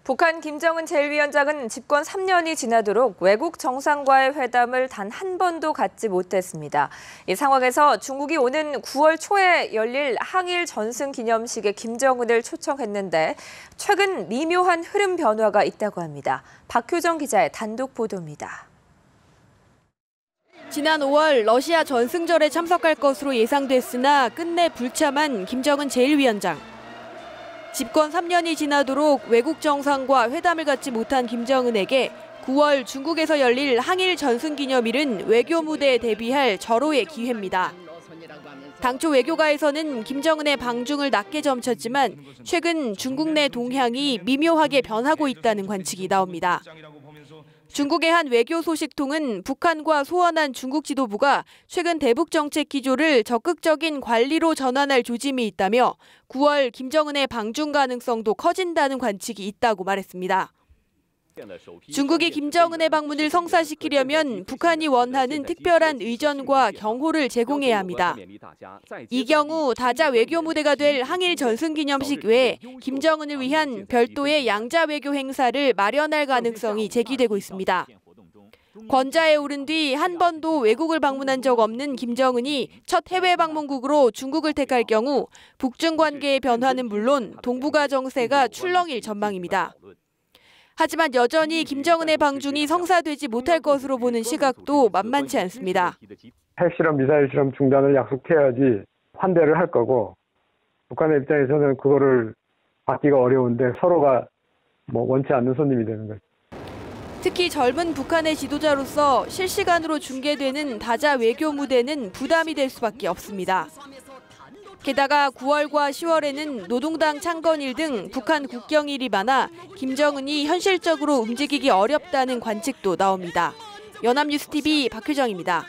북한 김정은 제1위원장은 집권 3년이 지나도록 외국 정상과의 회담을 단 한 번도 갖지 못했습니다. 이 상황에서 중국이 오는 9월 초에 열릴 항일 전승 기념식에 김정은을 초청했는데 최근 미묘한 흐름 변화가 있다고 합니다. 박효정 기자의 단독 보도입니다. 지난 5월 러시아 전승절에 참석할 것으로 예상됐으나 끝내 불참한 김정은 제1위원장. 집권 3년이 지나도록 외국 정상과 회담을 갖지 못한 김정은에게 9월 중국에서 열릴 항일 전승기념일은 외교 무대에 대비할 절호의 기회입니다. 당초 외교가에서는 김정은의 방중을 낮게 점쳤지만 최근 중국 내 동향이 미묘하게 변하고 있다는 관측이 나옵니다. 중국의 한 외교 소식통은 북한과 소원한 중국 지도부가 최근 대북 정책 기조를 적극적인 관리로 전환할 조짐이 있다며 9월 김정은의 방중 가능성도 커진다는 관측이 있다고 말했습니다. 중국이 김정은의 방문을 성사시키려면 북한이 원하는 특별한 의전과 경호를 제공해야 합니다. 이 경우 다자 외교 무대가 될 항일 전승 기념식 외에 김정은을 위한 별도의 양자 외교 행사를 마련할 가능성이 제기되고 있습니다. 권좌에 오른 뒤 한 번도 외국을 방문한 적 없는 김정은이 첫 해외 방문국으로 중국을 택할 경우 북중 관계의 변화는 물론 동북아 정세가 출렁일 전망입니다. 하지만 여전히 김정은의 방중이 성사되지 못할 것으로 보는 시각도 만만치 않습니다. 핵실험, 미사일 실험 중단을 약속해야지 환대를 할 거고 북한의 입장에서는 그거를 받기가 어려운데 서로가 원치 않는 손님이 되는 거죠. 특히 젊은 북한의 지도자로서 실시간으로 중계되는 다자 외교 무대는 부담이 될 수밖에 없습니다. 게다가 9월과 10월에는 노동당 창건일 등 북한 국경일이 많아 김정은이 현실적으로 움직이기 어렵다는 관측도 나옵니다. 연합뉴스TV 박효정입니다.